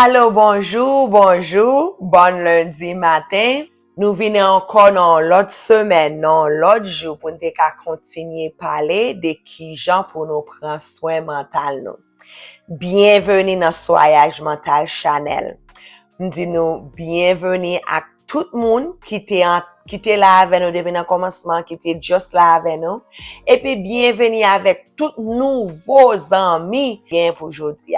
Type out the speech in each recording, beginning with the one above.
Allô, bonjour, bon lundi matin. Nous venons encore dans l'autre semaine, dans l'autre jour pour nous continuer à parler de qui gens pour nous prendre soin mental nous. Bienvenue dans Soyage Mental Channel. Nous disons bienvenue à tout le monde qui était là avec nous depuis le commencement, qui était juste là avec nous. Et puis bienvenue avec tous nouveaux amis bien pour aujourd'hui.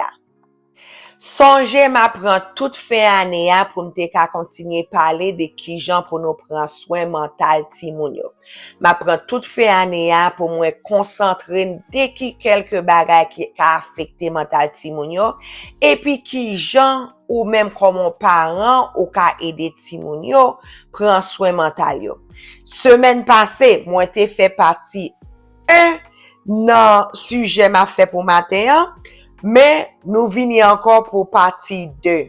Songez m'apprend toute fin année pour m'te ka continuer parler de qui gens pour nous prendre soin mental ti moun yo. M'apprend toute fin année pour moi concentrer de qui quelques bagages qui a affecté mental ti moun yo et puis qui gens ou même comme parents ou ka aider ti moun yo prend soin mental yo. Semaine passée, moi t'ai fait partie 1 dans sujet m'a fait pour matin. Mais nous venons encore pour partie 2.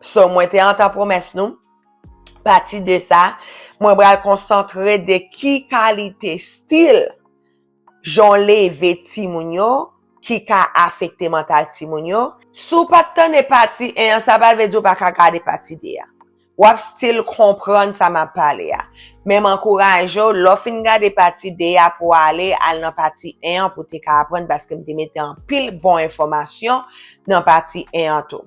So, moi, t'es en temps promesse nous. Partie de ça, moi, je vais concentrer de qui qualité style j'en levé Timounio, qui a affecté mental Timounio. Sous pas de temps de partie 1, ça va le dire pas qu'à garder partie 2. Ou style comprendre ça m'a parlé. Même encourage l'offre garder partie 2 pour aller à la partie 1 pour te apprendre parce que me mettre en pile bonne information dans partie 1 en tout.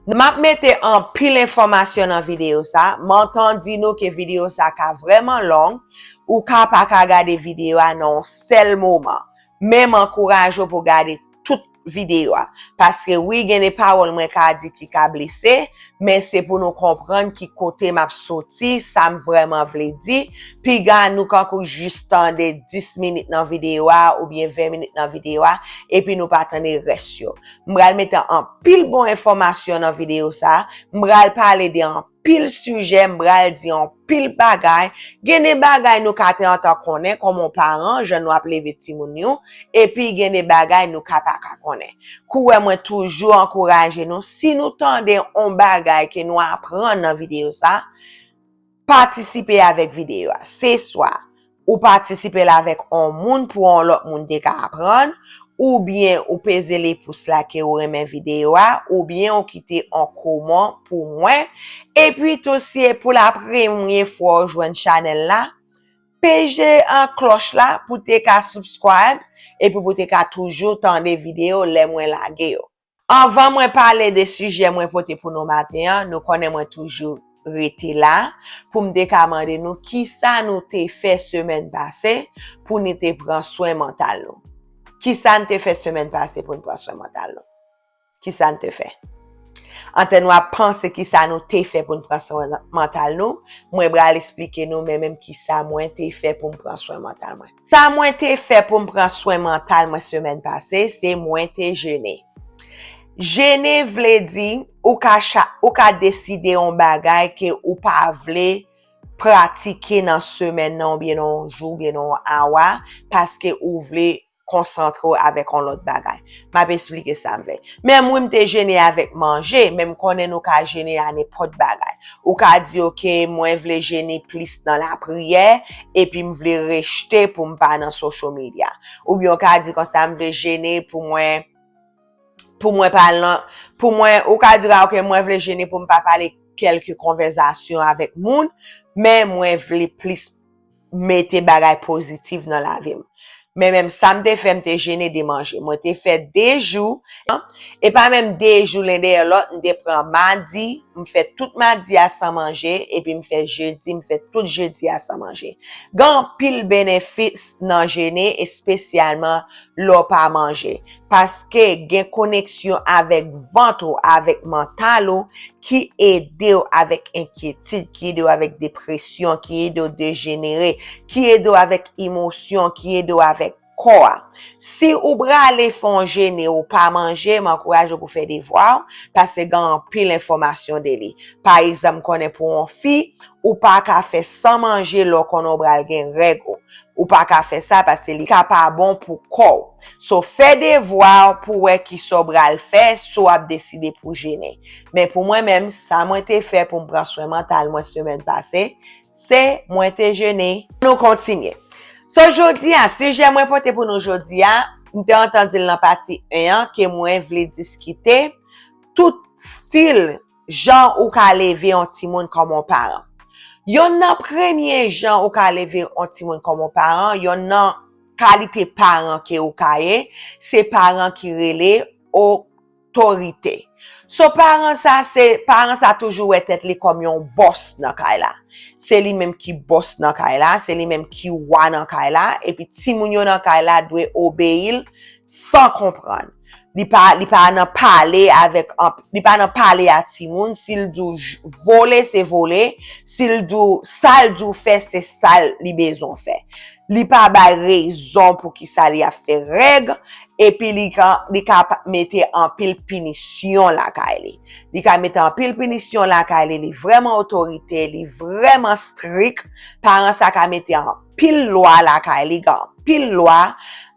M'a mettre en pile information dans vidéo ça, m'entendit nous que vidéo ça ka vraiment long ou ka pas ka regarder vidéo à non seul moment. Même encourage pour garder toute vidéo parce que oui, il y a des paroles moi ka dit qui ka blessé, mais c'est pour nous comprendre qui côté m'a sorti, ça me vraiment veut dire, puis gars nous quand juste de 10 minutes dans vidéo ou bien 20 minutes dans vidéo et puis nous pas attendre reste yo. M'ral mettre en pile bon information dans vidéo ça, m'ral parler de en pile sujet, m'ral di en pile bagay, gen des bagay nous ka te en tant connaît comme mon parent, je nous appeler petit moun yo et puis gen des bagay nous ka pas connaît. Kouè moi toujours encourager nous si nous tendez on bagay que nous apprendre dans vidéo ça, participer avec vidéo. C'est soit ou participer avec un monde pour un l'autre monde de apprendre ou bien ou peser les pouces là que ou remen vidéo ou bien ou quitter en comment pour moi et puis aussi pour la première fois joindre channel là peser en cloche là pour te ka subscribe et puis pour te ka toujours tendre vidéo les moins laguer. Avant moi parler des sujets moi porter pour nous matin, nous connaissons toujours rester là pour me demander nous qui ça nous t'ai fait semaine passée pour nous te prendre soin mental nous. Qui ça nous t'ai fait semaine passée pour nous prendre soin mental nous? Qui ça nous t'ai fait? En nous à penser qui ça nous t'ai fait pour nous prendre soin mental nous, moi vais expliquer nous même qui ça moi t'ai fait pour me prendre soin mental moi. Ça moi t'ai fait pour me prendre soin mental moi semaine passée, c'est moi t'ai jeûné. Jeûner vle di ou ka décider on bagay que ou pas vle pratiquer dans semaine non bien non jour bien non hour parce que ou vle concentrer avec un autre bagay. M'a expliquer ça vle. Même moi m'te jeûner avec manger, même connaît nous ka jeûner à n'importe bagay. Ou ka di OK, moi vle jeûner plus dans la prière et puis me vle rester pour me pas dans social media. Ou bien ka di comme ça me vle jeûner pour moi parlant pour moi ou ka dira OK moi vle jeûner pour me pas parler quelques conversations avec moun mais moi vle plus mettre bagay positif dans la vie. Mais même ça me fait me jeûner de manger. Moi t'ai fait des jours et pas même des jours l'un derrière l'autre, me prend mardi, me fait tout mardi à sans manger et puis me fait jeudi, me fait tout jeudi à sans manger. Gan pile bénéfice dans jeûner et spécialement l'eau pas manger parce que gen connexion avec ventre avec mental qui aide avec inquiétude, qui aide avec dépression, qui aide dégénérer, qui aide avec émotion, qui aide avec corps. Si ou brale font jeûner ou pas manger, m'encourage pour faire des devoirs parce que gan pile information de li. Par exemple, connaît pour une fille ou pas ka faire sans manger lò qu'on bral gen règle. Ou pas ka faire ça parce que li ka pas bon pour corps. So fait des devoirs pour qui so bral faire, so ap décider pour jeûner. Mais pour moi même, ça moi été fait pour me prendre soin mental moi semaine passée, c'est moi été jeûner. Nous continuer. So aujourd'hui, sujet moi porté pour nous aujourd'hui, nous t'ai entendu dans partie 1 que moi voulais discuter tout style jan ou ka leve an ti moun comme parent. Yon nan premier jan ou ka leve an ti moun comme parent, yon nan qualité parent que ou ka ye, c'est parent qui rele autorité. So parent ça toujours être li comme yon boss nan kay la. C'est lui même qui boss nan kay la, c'est lui même qui wa nan kay la, et puis ti moun yo nan kay la doit obéir sans comprendre. Li pa nan parler à ti moun, s'il dou voler c'est voler, s'il dou sal dou fait c'est sal li besoin fait. Li pa bay raison pour qui ça li a fait règle, et puis li ka mette en pile punition la kay li ka mette en pile punition la kay li vraiment autorité, li vraiment strict, parents ça ka mette en pile loi la kay li pile loi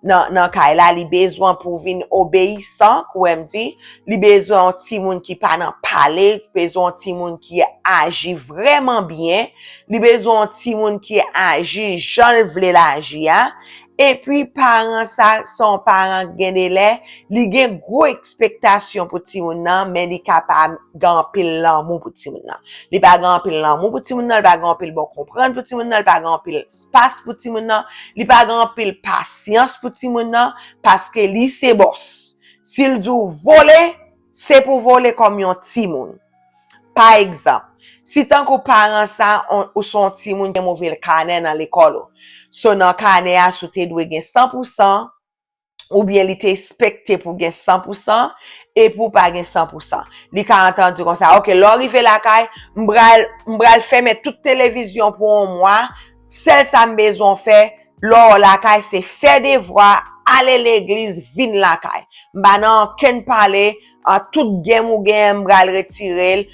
nan kay la, li besoin pour vin obéissant, ou m di, li besoin ti moun qui pa nan parler, besoin ti moun qui agit vraiment bien, li besoin ti moun qui agit jan vle la agi a. Et puis parents ça son parent gen de lè, li gen gros expectation pour ti moun nan, mais li capable gan pile l'amour pour ti moun nan. Li pa gan pile l'amour pour ti moun nan, li pa gan pile bon comprendre pour ti moun nan, li pa gan pile espace pour ti moun nan, li pa gan pile patience pour ti moun nan, parce que li c'est boss. S'il dou voler, c'est pour voler comme yon ti moun. Par exemple, si tant que parents ça ou son ti moun gen mauvais carnet dans l'école, so nan carnet a sou te dwe gen 100%, ou bien li te expecté pour gen 100% et pour pas gen 100%. Li ka entendu comme ça, OK, l'orive la kay, m'bral fermer toute télévision pour un mois, celle ça m'besoin fait, l'or la kay c'est faire des devoirs, aller l'église, vin la kay. M'ba nan ken parler, tout game ou game m'bral retirer,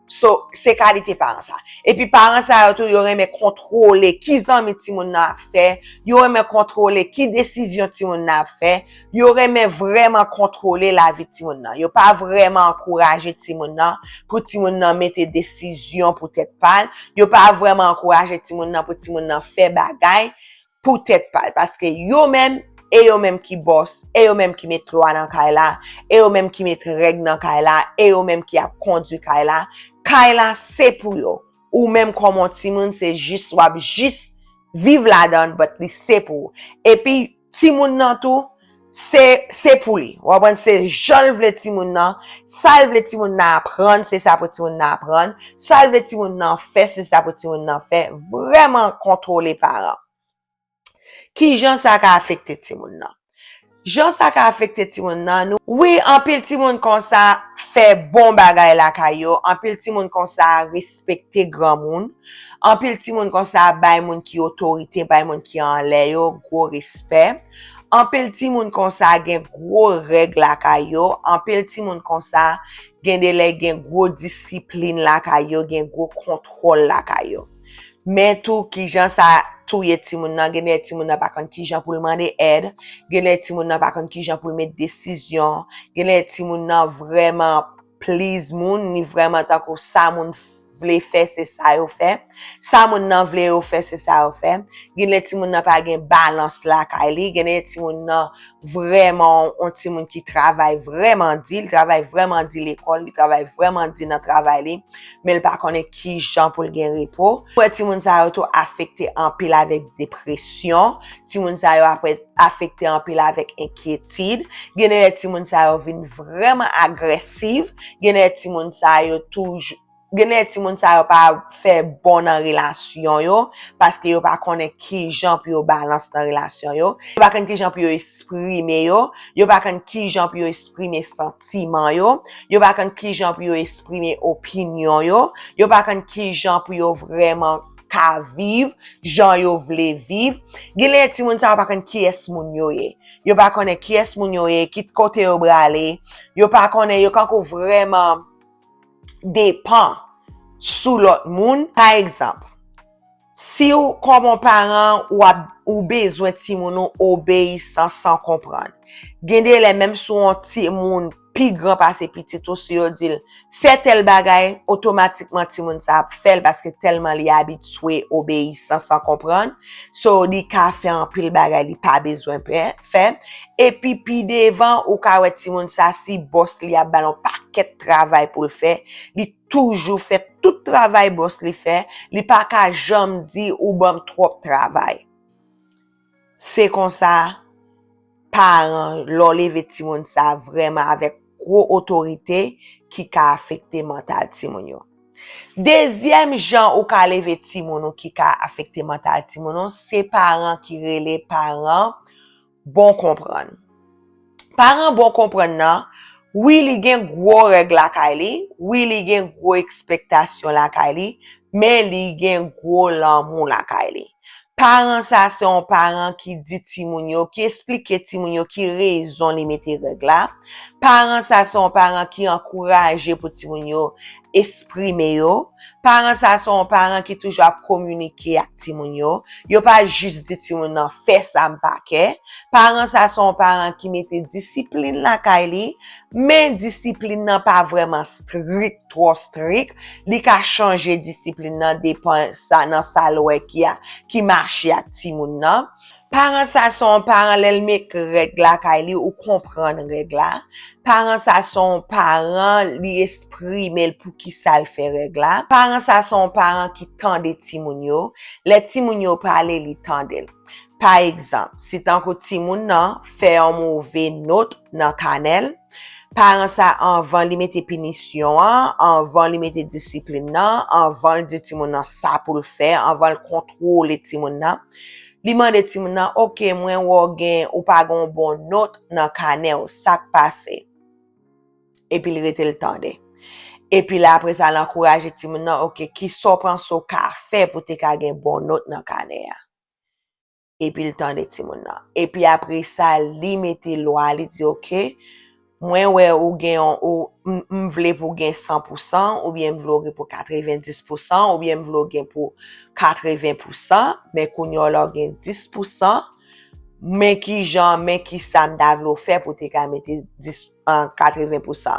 so, c'est qualité parents ça. Et puis parents ça tout yo reme contrôler qui zanmi ti moun nan fait, yo reme contrôler qui décision ti moun nan fait, yo reme vraiment contrôler la vie ti moun nan. Yo pas vraiment encourager ti moun nan pour ti moun nan mette décision pour tête pâle, yo pas vraiment encourager ti moun nan pour ti moun nan fait bagay pour tête pâle, parce que yo même et yo même qui boss, et yo même qui met loi dans kay la, et yo même qui met règle dans kay la, et yo même qui a conduit kay la c'est pour yo. Ou même comme un ti moun c'est juste vivre la donne, but li c'est pour. Et puis ti moun nan tout c'est pour lui. Ou apprendre c'est jan vle ti moun nan, ça vle ti moun nan apprendre, c'est ça pour ti moun nan apprendre, ça vle ti moun nan fait, c'est ça pour ti moun nan fait. Vraiment contrôler parents. Qui jan ça ka affecté ti moun nan? Jan ça ka affecté ti moun nan nou? Oui, en pile ti moun kon ça fait bon bagay la kayo, en pile ti moun kon ça respecter grand moun, en pile ti moun kon ça bay moun ki autorité, bay moun ki en lè yo, gros respect. En pile ti moun kon ça gen gros règle la kayo, en pile ti moun kon ça gen de lè gen gros discipline la kayo, gen gros contrôle la kayo. Mais tout ki jan ça tout ye ti moun nan, gen ti moun nan pa kon ki jan pou demander aide, gen ti moun nan pa kon ki jan pou mettre décision, gen ti moun nan vraiment please moun, ni vraiment tant que ça moun vle faire c'est ça yo fait, ça moun nan vle yo faire c'est ça yo fait, gen ti moun nan pa gen balance la kay li, gen ti moun nan vraiment on ti moun qui travaille vraiment dit, il travaille vraiment dit l'école, il travaille vraiment dit dans travail li, mais il pa connaît qui jan pour gen repos. Ti moun sa yo to affecté en pile avec dépression, ti moun sa yo après affecté en pile avec inquiétude, gen ti moun sa yo vin vraiment agressive, gen ti moun sa yo toujours gen ti moun sa yo pa fait bon en relation yo, parce que yo pa connaît qui jan pou yo balance dans relation yo, yo pa connaît qui jan pou yo exprimer yo pa connaît qui jan pou yo exprimer sentiment yo pa connaît qui jan pou yo exprimer opinion yo pa connaît qui jan pou yo vraiment ka vivre, jan yo vle vivre. Gen ti moun sa yo pa connaît qui est moun yo ye. Yo pa connaît qui est moun yo ye, qui côté yo brale, yo pa connaît yo kanko vraiment dépend sous l'autre monde. Par exemple, si ou comme un parent ou besoin ti moun ou obéissant sans comprendre, gende les même sou un ti moun pi grand passe petit ou si yo dit fait tel bagay, automatiquement ti moun sa fait parce que tellement li habitué obéissant sans comprendre. So li ka fait en pile bagay li pas besoin faire. Et puis devant ou ka wè ti moun sa si boss li a balon paquet travail pour le faire, li toujours fait tout travail boss li fait, li pas ka jam di ou bon trop travail. C'est comme ça parents l'on leve ti moun sa vraiment avec gros autorité qui ka affecté mental ti moun yo. Deuxième genre ou ka leve ti moun qui ka affecté mental ti moun, c'est parents qui relè parents bon comprendre. Parents bon comprendre nan, oui li gen gros règle la kay li, oui li gen gros expectation la kay li, mais li gen gros l'amour la kay li. Parents ça c'est un parent qui dit ti moun yo, qui explique ti moun yo qui raison li mette règle la. Parents ça c'est un parent qui encourage pour ti moun yo exprimer yo. Parents ça sont parents qui toujours communiquer avec ti moun yo. Yo pas juste dit ti moun nan fais ça m'paquet. Parents ça sont parents qui mettent discipline la kay li, mais discipline nan pas vraiment strict, trop strict. Li ka changer discipline nan dépend ça nan sa loi qui marche avec ti moun nan. Parents ça sont parents l'el mek règle la kay li ou comprendre règle la. Parents ça sont parents li exprimer pour qui ça le fait règle la. Parents ça sont parents qui tendent ti moun yo. Les ti moun yo parler li tendel. Par exemple, si tant que ti moun nan fait un mauvais note dans canel, parents ça avant li mette punition, avant li mette discipline nan, avant di ti moun nan ça pour le faire, avant le contrôler ti moun nan. Li mande ti moun nan, OK, mwen wò gen ou pa gon bon note nan canel, ça passe. Et puis il rete le tande. Et puis là après ça l'encourage ti moun nan, OK, qui so prend so ka fait pour te ka gen bon note nan canel. Et puis le tande ti moun nan. Et puis après ça li mette loi, li dit OK, mwen wè ou gen ou m'vle pour gen 100% ou bien m'vle pour 90% ou bien m'vle gen pour 80%, mais kounyo la gen 10%, mais qui jan, mais qui sa m'da vle faire pour te ka mette 80%,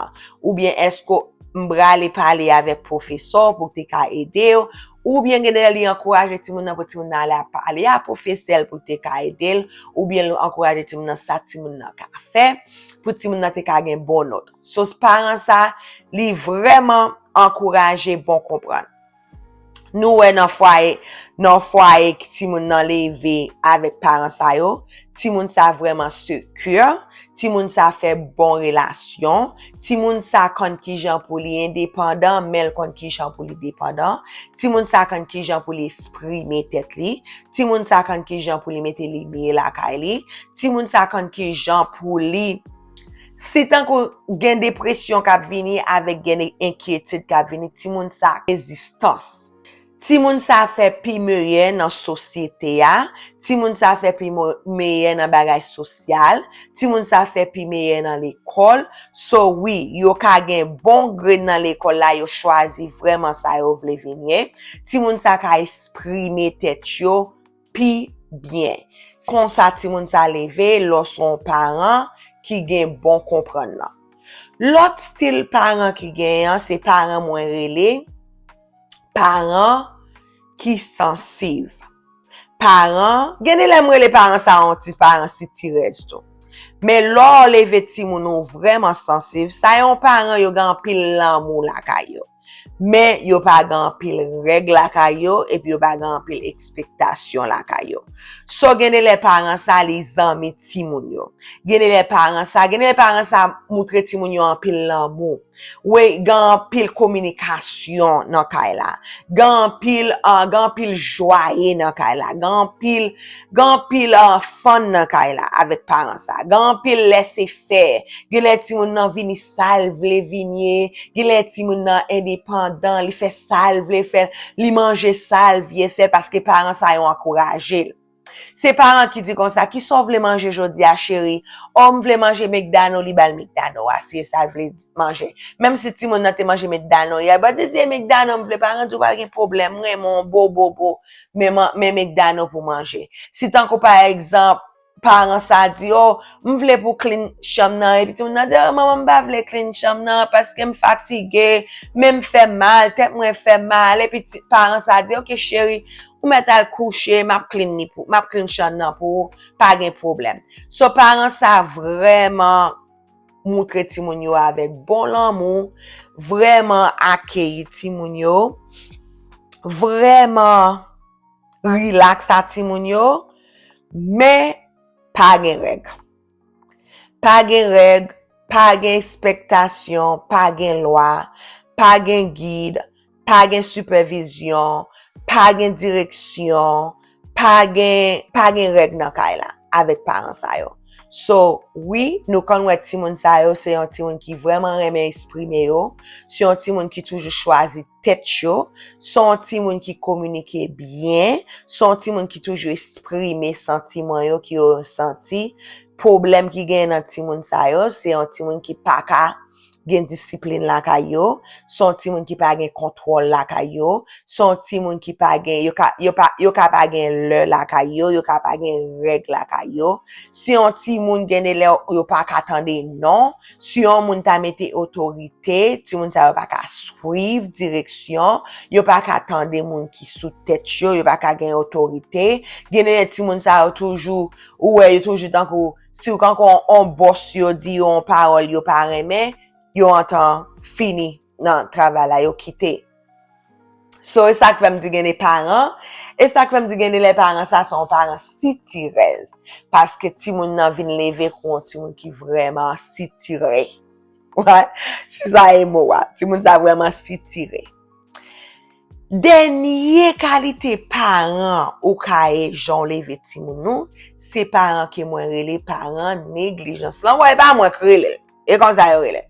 ou bien est-ce que m'brale parler avec professeur pour te ka aider, ou bien gen li encourager ti moun nan pour ti moun nan la parler à professeur pour te ka aider, ou bien encourager ti moun nan sa ti moun nan ka faire pour ti moun nan te ka gen bon note. So parents ça li vraiment encourager bon comprendre. Nous ouais nan foyer ki ti moun nan leve avec parents sa yo, ti moun sa vraiment secure, ti moun sa fait bon relation, ti moun sa kon ki jan pou li indépendant, mais kon ki jan pou li dépendant, ti moun sa kon ki jan pou li exprimer tête li, ti moun sa kon ki jan pou li mette li miye la kay li, ti moun sa kon ki jan pou li si tant qu'on gen dépression k'ap vini avec gen inquiétude k'ap vini, ti moun sa résistance. Ti moun sa fait pi meilleur dans société ya, ti moun sa fait pi meilleur dans bagay social, ti moun sa fait pi meilleur dans l'école. So oui, yo ka gen bon grade dans l'école là, yo choisi vraiment ça yo vle venir. Ti moun sa ka exprimer tête yo pi bien. Kon sa ti moun sa leve lo son parent qui gen bon comprendre là. L'autre style parent qui gen, c'est parent moins relé. Parents qui sensibles. Parents, gene l'aimerait les parents ça anti parents si ti resto. Mais lors les vêtis moun vraiment sensibles, ça yon parents yo gan pile l'amour la kayo. Mais yo pas gan pile règle la kayo et puis yo pas gan pile expectation la kayo. So gene les parents ça les amis ti moun yo. Gene les parents ça montre ti moun yo en pile l'amour. Oui, gan pile communication nan kay la. Gan pile joie nan kay la. Gan pile fun nan kay la avec parents ça. Gan pile laisser faire. Gele ti moun nan vini salve le vigné, gele ti moun nan indépendant, li fait salve le fait, li manger salve ye fait parce que parents ça yon encouragé. C'est parents qui dit comme ça, qui sont vle manger jodi a chéri, on vle manger McDonald's, li bal McDonald's, si ça vle manger. Même si ti moun nan te manger McDonald's, ya ba deuxième McDonald's, vle parents di pas gen problème, vraiment beau, mais McDonald's pour manger. Si tant que par exemple, parents sa di, oh, m'vle pour clean chambre nan, et puis tout nan di, oh, maman m'pa vle clean chambre nan, parce que m'fatigué, même fait mal, tête moi fait mal, et puis parents sa di, ok chérie, ou met al coucher, m'a clean chambre nan pour, pas gen problème. So parents sa vraiment montre ti moun yo avec bon l'amour, vraiment accueillir ti moun yo, vraiment relax à ti moun yo, mais pas gen règle. Pas gen règle, pas gen expectation, pas gen loi, pas gen guide, pas gen supervision, pas gen direction, pas gen règle nan kay la avec parents sa yo. So, oui, nous connaissons ti moun sa yo, c'est un ti moun qui vraiment aime exprimer yo, c'est un ti moun qui toujours choisi tête yo, c'est un ti moun qui communique bien, c'est un ti moun qui toujours exprimer sentiment yo qui yo senti. Problème qui gen nan ti moun sa yo, c'est un ti moun qui pa ka gen discipline la ka yo, son ti moun qui pa gen contrôle la ka yo, son ti moun qui pa gen yo ka pa gen le la ka yo ka pa gen règle la ka yo. Si on ti moun gen de le yo pa ka tande non, si on moun ta mette autorité, ti moun sa yo pa ka suivre direction, yo pa ka tande moun qui sous tête yo pa ka gen autorité, gen de ti moun sa yo toujours yo toujours tant que si ou quand on boss yo di yo en parole yo pa reme, yo entend fini nan travail la yo quitté. So, et ça que va me dire les parents, et ça que va me dire les parents, ça sont parents si tirés. Parce que ti moun nan vin lever kon ti moun qui vraiment si tiré. Ouais, c'est ça et moi, ti moun ça vraiment si tiré. Dernier qualité parents ou kaye jon leve ti moun nou, c'est parents qui moi relé parents négligence. Là, ouais pas moi relé. Et comme ça relé.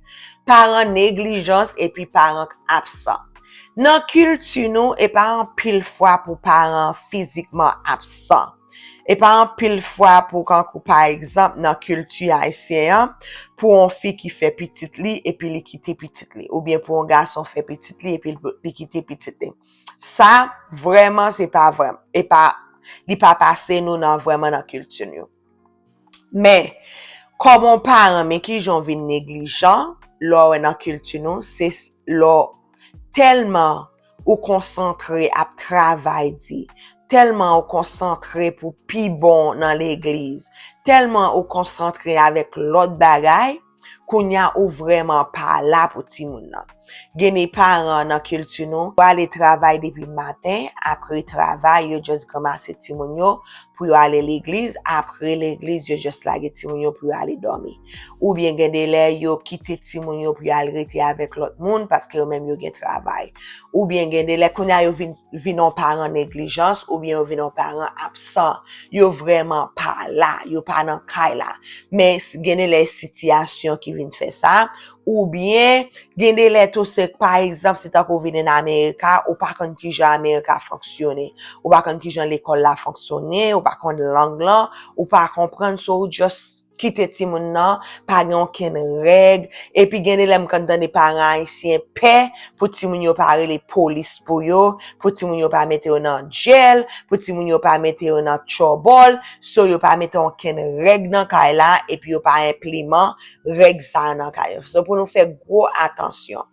Parents négligence et puis parents absents. Dans culture nous et pas en pile fois pour parents physiquement absents. Et pas en pile fois pour quand par exemple dans culture haïtienne pour une fille qui fait petite li et puis li quitter petite li ou bien pour un garçon fait petite li et puis li quitter petite li. Ça vraiment c'est pas vrai et pas li pas passé nous dans vraiment dans culture nous. Mais comme on parent mais qui j'en vin négligent là dans culture nous c'est là tellement ou concentré à travail dit, tellement ou concentré pour pi bon dans l'église, tellement ou concentré avec l'autre bagay qu'on y a ou vraiment pas là pour ti moun nan. Gene parents dans culture nou, aller travail depuis matin, après travail yo just commencer ti moun yo pour aller l'église, après l'église yo just lage ti moun yo pour aller dormir. Ou bien gen de lè yo quitter ti moun yo pour aller rester avec l'autre monde parce que yo même yo gen travail. Ou bien gen de lè qu'on a yo vin parents négligence ou bien yo vin parents absent. Yo vraiment pas là, yo pas dans kay là. Mais gen de lè situation qui vin faire ça. Ou bien, gen de lè tout c'est par exemple, si ta ko vin en Amérique, ou pas kon ki jan Amérique fonctionne, ou pas kon ki jan l'école la fonctionne, ou pas kon langue là, ou pas comprendre so just quitter ti moun nan, pa gen aucun règle, et puis gen de lè m'kantande parents haïtiens paix, pour ti moun yo pa rele police pour ti moun yo pa mette yo nan jail, pour ti moun yo pa mette yo nan trouble, so yo pa mette aucun règle nan kay la, et puis yo pa implément règle ça nan kay. So pour nous faire gros attention.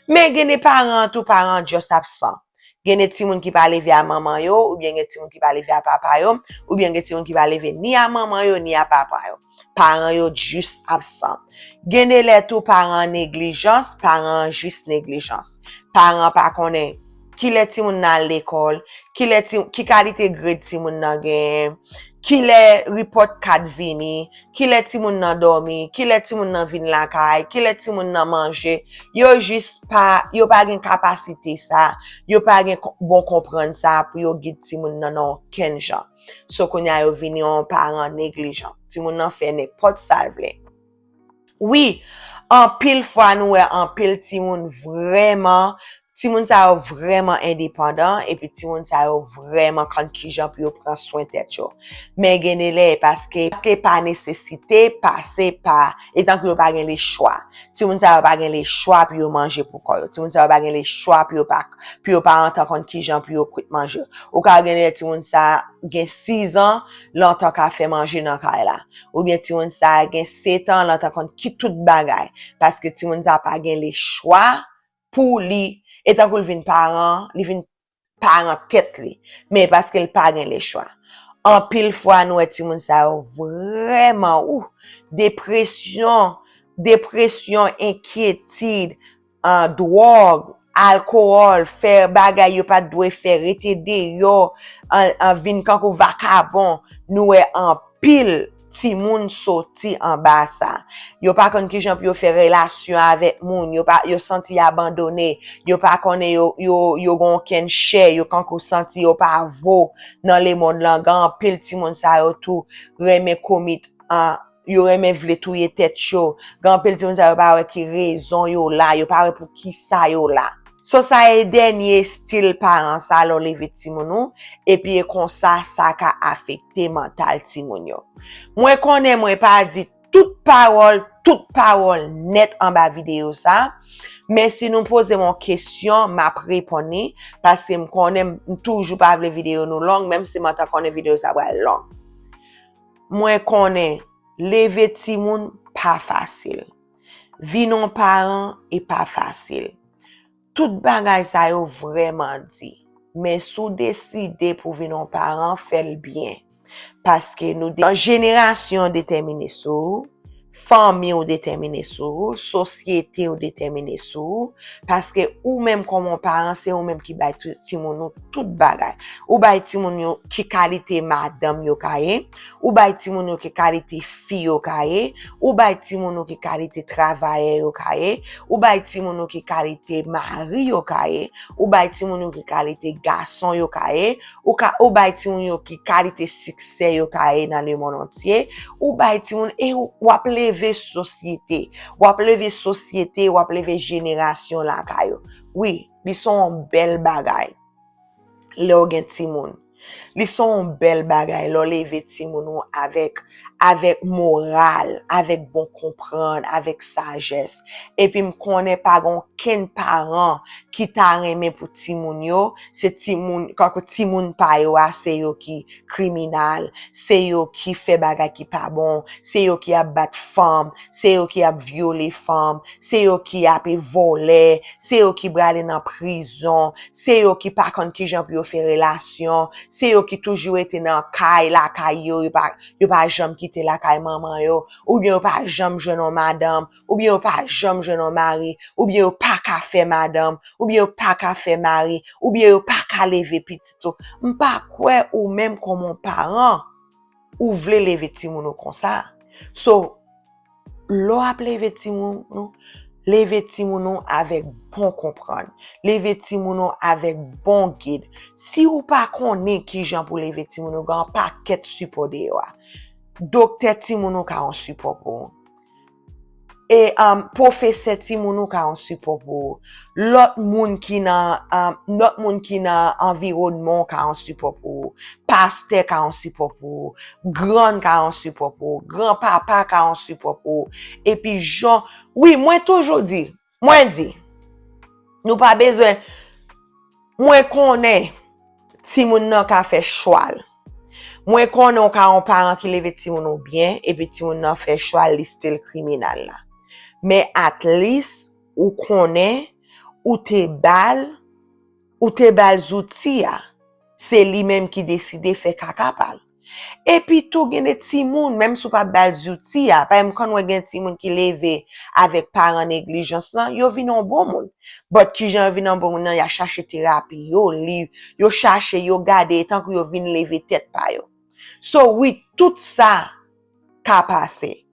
Mais gen de parents, tout parents just absent. Gen de ti moun qui pa leve à maman yo, ou bien gen ti moun qui pa leve à papa yo, ou bien gen ti moun qui pa leve ni à maman yo, ni à papa yo. Parents yo juste absent. Gen de lè tout parents négligence, parents juste négligence. Parents pa konnen qui lè ti moun nan l'école, qui qualité grade ti moun nan gen, qui lè report card vini, qui lè ti moun nan dormi, qui lè ti moun nan vin la kay, qui lè ti moun nan manger. Yo juste pas, yo pa gen capacité ça, yo pa gen bon comprendre ça pour yo guide ti moun nan ken jan. So qu'on y a yo vini un parent négligent. Ti moun nan fait n'importe ça vle. Oui, en pile fois nous en pile ti moun vraiment Ti moun sa yo vraiment indépendant et puis ti moun sa yo vraiment quand ki jan pou yo pran soin tèt yo. Mais gene le parce que pas nécessité passer par étant que yo pas gen les choix. Ti moun sa yo pas gen les choix pour yo manger pour quoi. Ti moun sa yo pas gen les choix pour yo pas entendre quand ki jan pour yo kout manger. Ou ka gen ti moun sa gen 6 ans longtemps ka fait manger dans kay la. Ou bien ti moun sa gen 7 ans longtemps quand ki tout bagay parce que ti moun sa pas gen les choix pour li étant qu'il vient parent tête li, mais parce qu'il pas gen les choix. En pile fois nous ti moun sa vraiment dépression, inquiétude, drogue, alcool, faire bagay yo pas doit faire retede yo, en vin quand ko vacabon, nous en pile ti moun sorti en bas ça. Yo pas konn ki jan pou yo faire relation avec moun, yo senti abandonné, yo pas konn yo gon ken chè, yo kan ko senti yo pas vo dans le monde là, gan pile ti moun sa yo tout reme commit yo reme vle touye tèt yo, gan pile ti moun sa yo pa wè ki raison yo là, yo pa wè pou ki sa yo là. So ça est dernier style parent ça lo levé ti moun nou et puis comme ça ka affecté mental ti moun yo. Moi connais moi pas dit toute parole net en bas vidéo ça, mais si nous posons mon question m'a répondre parce que me connais toujours pas les vidéos nous longue même si moi ta connais vidéo ça va long. Moi connais lever ti moun pas facile. Vie non parent est pas facile. Tout bagay sa yo vraiment dit. Mais sou décider pour venir parents, fait le bien. Parce que nous, en génération déterminée sou, famille ou déterminé sou, société ou déterminé sou, parce que ou même comme mon parent, c'est ou même qui bay ti moun nou tout bagay. Ou bay ti moun yo ki qualité madame yo kaye, ou bay ti moun yo ki qualité fille yo kaye, ou bay ti moun yo ki qualité travailleur yo kaye, ou bay ti moun yo ki qualité mari yo kaye, ou bay ti moun yo ki qualité garçon yo kaye, ou bay ti moun yo ki qualité succès yo kaye dans le monde entier, ou bay ti moun et ou lever société, ou lever génération la kayo. Oui, ils sont belle bagay. Le gen ti moun. Ils sont belle bagay, lo lever ti moun avec morale, avec bon comprendre, avec sagesse. Et puis me connais pas gon ken parent qui t'a remè pour ti moun yo, c'est ti moun quand ti moun pa yo c'est yo qui criminal, c'est yo qui fait bagay qui pas bon, c'est yo qui a bat femme, c'est yo qui a violé femme, c'est yo qui a volé, c'est yo qui brale dans prison, c'est yo qui pas kon ki jan pou yo faire relation, c'est yo qui toujours été dans la kay yo pas jamais quitter la kay maman yo, ou bien yo pas jamais jeune madame, ou bien yo pas jamais jeune mari, ou bien yo pas ka faire madame, ou bien yo pas ka faire mari, ou bien yo pas ka lever petito. M'pa kwe ou même comme mon parent ou vle lever ti moun nou comme ça. So, lo ap lever ti moun nou, lever ti moun nou avec bon comprendre, lever ti moun nou avec bon guide. Si ou pas konnen ki jan pou lever ti moun nou, gan paquet support de yo. Docteur ti moun nou ka an support pou. Et professeur ti moun nou ka an support pou. L'autre moun ki nan environnement ka an support pou. Pasteur ka an support pou. Grand ka an support pou. Grand papa ka an support pou. Et puis Jean, oui, moi toujours dit, nous pas besoin, moi connais ti moun nan ka fait choix. Moi connais ka un parent qui leve ti moun nou bien et puis ti moun nan fait choix li style criminel là. Mais at least ou connais ou te bal zouti ya. C'est lui même qui décide faire kakapal. Et puis tout gen ti moun même sou pa bal zouti ya, pa m kon wè gen ti moun ki leve avec parent négligence là, yo vinon bon moun. But ki jan vinon bon moun nan ya cherche thérapie, yo li, yo cherche, yo gade tant que yo vin lever tête pa yo. So oui, tout ça ka passé.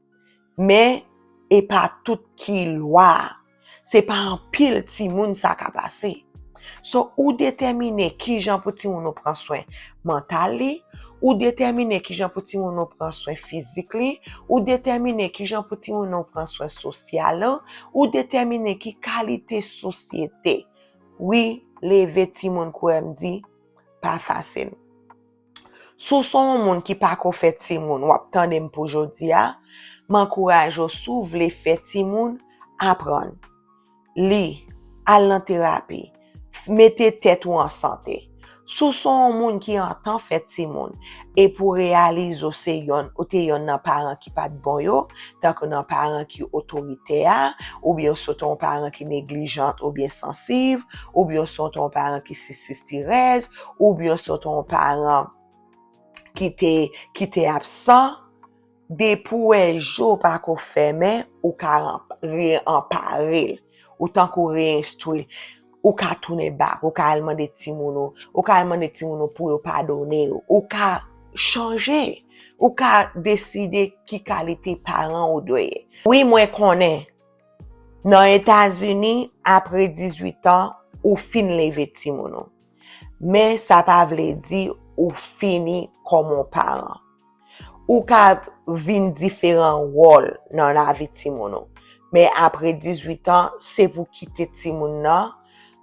Mais et pas tout qui loi. C'est pas un pile ti moun ça ka passé. So ou déterminer qui jan pou ti moun nou prend soin mental li, ou déterminer qui jan pou ti moun nou prend soin physique li, ou déterminer qui jan pou ti moun nou prend soin social, ou déterminer qui qualité société oui, lever ti moun kwe m'di, pas facile. Sou son moun ki pa ko fait ti moun, wap tandem pou jodi a, m'encourage sou vle fait ti moun, apprendre. Li, al nan thérapie, mette tête ou en santé. Sou son moun ki an tan fait ti moun, et pour réaliser ou se yon, ou te yon nan parent ki pat bon yo, tant que nan parent ki autorité a, ou bien sou ton parent ki négligente ou bien sensible, ou bien sou ton parent ki sistirez, ou bien sou ton parent qui te absent, de pou jo pa ko feme, ou ka re-emparel, ou tan ko re-instruil, ou ka tourne bak, ou ka alman de timouno, ou ka alman de timouno pou yo pardonne, ou ka changer, ou ka décider ki kalite parent ou doye. Oui, mwen konen, nan États-Unis, après 18 ans, ou fin leve timouno. Mais ça pa vle di ou fini comme parent. Ou ka vin différents rôles dans la vie timouno. Mais après 18 ans, c'est pour quitter timoun nan,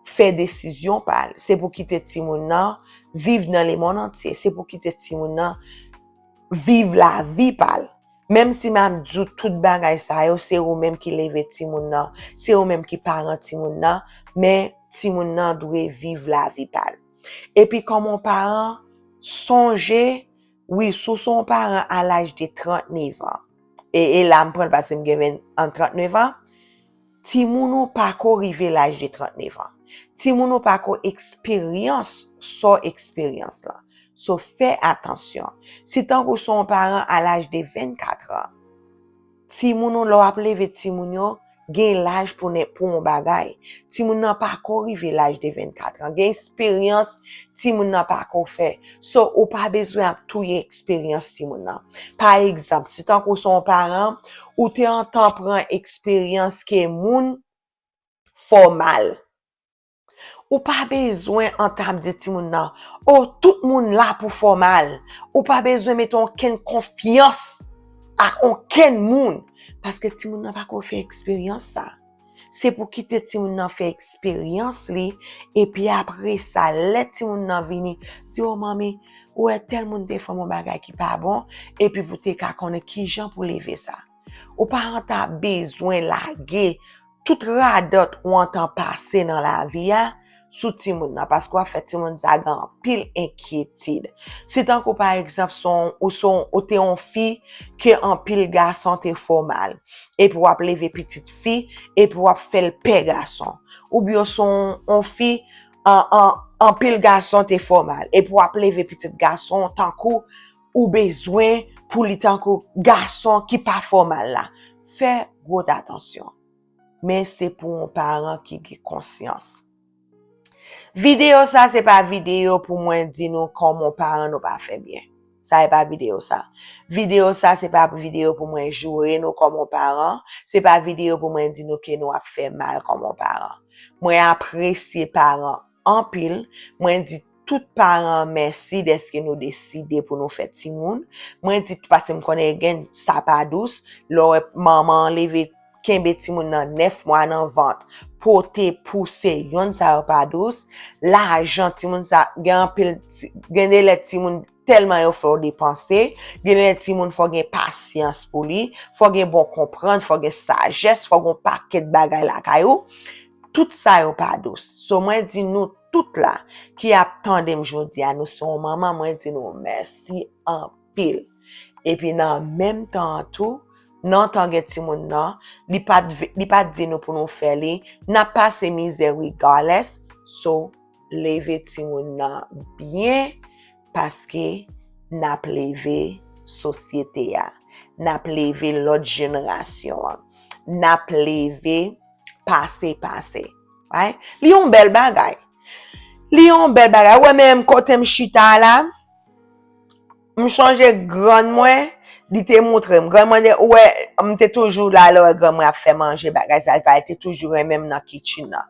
faire décision pal. C'est pour quitter timoun nan, vivre dans le monde entier. C'est pour quitter timoun nan, vivre la vie pal. Même si m'am djou tout bagay sa yo, c'est ou même qui leve timoun nan, c'est ou même qui parent timoun nan, mais timoun nan doit vivre la vie pal. Et puis, comme mon parent, songez, oui, sous son parent à l'âge de 39 ans. Et là, je prends parce que je en 39 ans. Timounou pas ko rive l'âge de 39 ans. Timounou pas ko expérience, son expérience là. So, fais attention. Si tant que son parent à l'âge de 24 ans, Timounou l'on appelé Timounou, gen l'âge pour un bagay. Ti moun nan pa ko rive l'âge de 24 ans. Gen expérience, ti moun nan pa ko fait. So, ou pas besoin touye expérience ti moun nan. Par exemple, si tant que son parent, ou te en temps prend expérience ke moun formal. Ou pas besoin en termes de ti moun nan. Oh, tout moun là pour formal. Ou pas besoin mettre aucune confiance à aucun moun. Parce que ti moun nan pa ko fait expérience ça. C'est pour quitter ti moun nan fait expérience li, et puis après ça, let ti moun nan vini, di oh mami, ouais tel moun te fait mon bagay qui pas bon, et puis pour te ka connaît qui jan pour lever ça. Ou parent a besoin laguer toute radot ou en temps passé dans la vie sous ti moun nan, parce qu'on fait ti moun sa gan pile inquiétude. C'est tant que par exemple ou te on fille que en pile garçon te formal, et pour lever petite fille et pour faire le père garçon, ou bien son on fille en pile garçon te formal, et pour lever petit garçon tant que ou besoin pour li tant que garçon qui pas formal là. Fais gros attention. Mais c'est pour un parent qui a conscience. Vidéo ça, c'est pas vidéo pour moi dire nous comme mon parent nous pas fait bien. Ça est pas vidéo ça. Vidéo ça, c'est pas vidéo pour moi jouer nous comme mon parent. C'est pas vidéo pour moi dire nous que nous a fait mal comme mon parent. Moi apprécier parents en pile. Moi dit tout parent merci d'est-ce que nous décider pour nous faire ti moun. Moi dit parce que me connais gen ça pas douce. Leur maman lever kembe ti moun nan 9 mois nan ventre. Pote pousse yon sa pas douce. L'argent ti moun sa gen pile gen de let ti moun tellement il faut dépenser, gen de ti moun faut gen patience pour lui, faut gen bon comprendre, faut gen sagesse, faut gen paquet de bagay la kayou. Tout ça yo pas douce. So moi dit nous tout là qui attendem jodi à nous son maman moi dit nous merci en pile. Et puis dans même temps tout non tant que ti moun nan li pas dit nous pour nous faire li n'a pas ces misère regardless. So lever ti moun nan bien parce que n'a lever société a, n'a lever l'autre génération, n'a lever passé. Right? Li yon bel bagay. Ouais même côté m'chita là, m'changer grand moi, dit te montrer grand moi ouais, m'était toujours là grand moi a fait manger bagay ça va être toujours même dans kitchen là.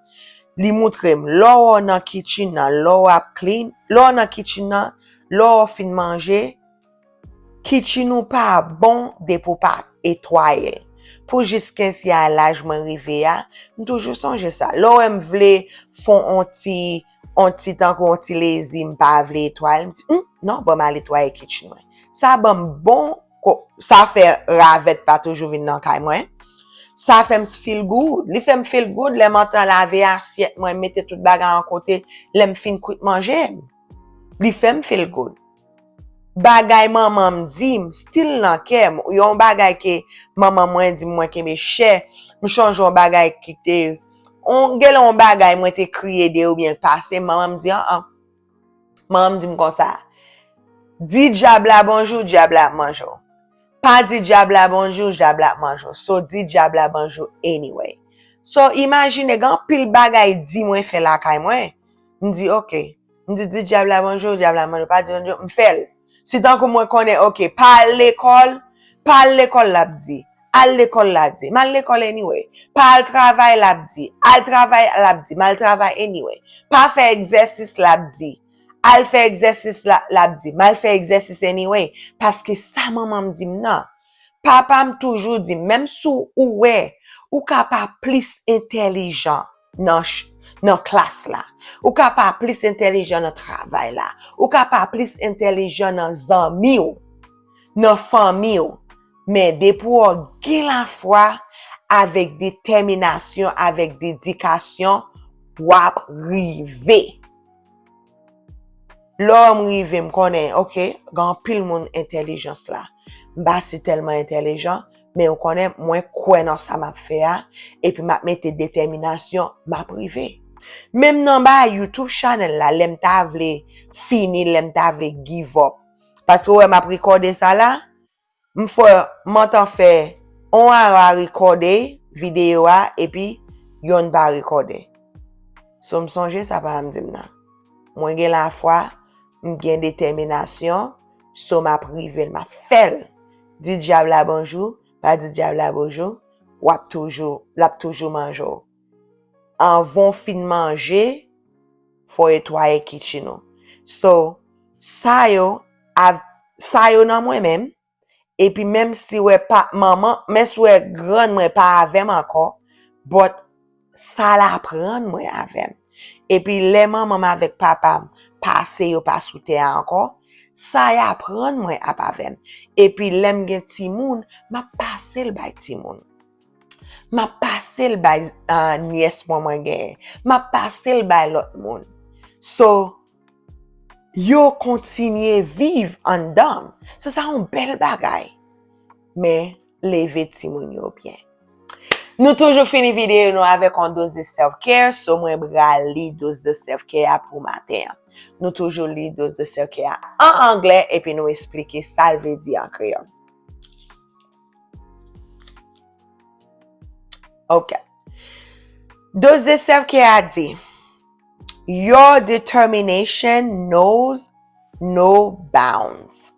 Li montrer l'or dans kitchen là, l'or a clean, l'or dans kitchen là, l'or fin manger, kitchen ou pas bon de pour pas étoyer. pour jusqu'à si à l'âge m'en rive ya, toujours songe ça. Là, m vle font anti tant qu'on anti lazy m'pa vle étoile, non, bon mal étoile kitchen moi. Ça bon ça fait ravette pas toujours vinn dans kay moi. Ça fait me feel good. Li fait me feel good, les m'entend laver assiette, moi mettre tout bagage en côté, les me fin quitte manger. Li fait me feel good. Bagay maman m'di, still nan kem, yon bagay ke maman mwen di mwen ke me chè, m'change yon bagay ki te, on gel yon bagay mwen te kriye de ou bien passé, maman m'di, maman m'di m'kon sa, di diabla bonjour, diabla bonjour. Pas di diabla bonjour, diabla bonjour. So di diabla bonjour anyway. So imagine gan pile bagay di mwen fè la kay mwen. M'di OK. M'di di diabla bonjour, diabla bonjour. Pas di bonjour, m'fèl. Si tant que moi connais OK, pas l'école l'abdi. À l'école l'abdi. Mal l'école anyway. Pas le travail l'abdi. Al travail l'abdi. Mal travail anyway. Pas faire exercice l'abdi. Al fait exercice l'abdi. Mal fait exercice anyway. Parce que ça maman me dit non. Papa me toujours dit même sous ou capable plus intelligent dans classe là. Ou capable plus intelligent dans travail là. Ou capable plus intelligent dans amis ou dans famille ou. Mais pour gagner la foi avec détermination, avec dédication, wap rive. L'homme rive me connaît, OK, gan pile moun intelligence là. Bah c'est tellement intelligent, mais on connaît moins quoi dans ça m'a fait et puis m'a mette détermination m'a privé. Même dans ba YouTube channel là, l'aime ta vle fini, l'aime ta vle give up. Parce que ouais m'a recorder ça là, m'entend fait on a recorder vidéo et puis yon pas recorder. So me songe ça pas me dire non. Moi gen la foi, m'gen détermination, so m'a privé m'a fait. Di diable la bonjour, pas di diable la bonjour, l'a toujours manger. En vont fin manger, faut nettoyer kitchen. So, ça yo nan moi-même, et puis même si ouais pas maman, même si ouais grande moi pas avec encore, but ça la prendre moi avec. Et puis les maman avec papa passer yo pas sous terre encore. Ça y apprendre moi avec. Et puis l'aime gen ti moun, m'a passer le bay ti moun. M'a passer le bay nièce moi gen. M'a passer le bay l'autre moun. So yo continue vivre en dame. So ça un bel bagay. Mais lever ti moun yo bien. Nous toujours fini vidéo nous avec une dose de self-care. So moi brali dose de self-care pour matin. Nous toujours li dose de self-care en anglais et puis nous expliquer ça le veut dire en créole. OK. Dose de self-care a dit, your determination knows no bounds.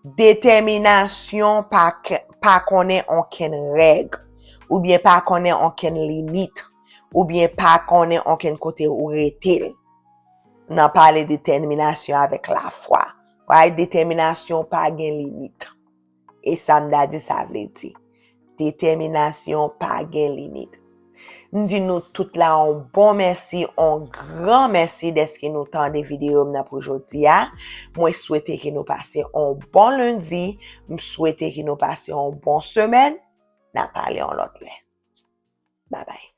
Détermination pas connaît aucune règle ou bien pas connaît aucune limite ou bien pas connaît aucun côté où rester. N'a parlé de détermination avec la foi. Ouais, détermination pas gain limite. Et ça m'a dit ça veut dire. Détermination pas gain limite. Nous nous tout là un bon merci, un grand merci d'être que nous tant des vidéos pour aujourd'hui. Moi souhaiter que nous passions un bon lundi, me souhaiter que nous passions une bonne semaine. N'a parlé en l'autre. Bye bye.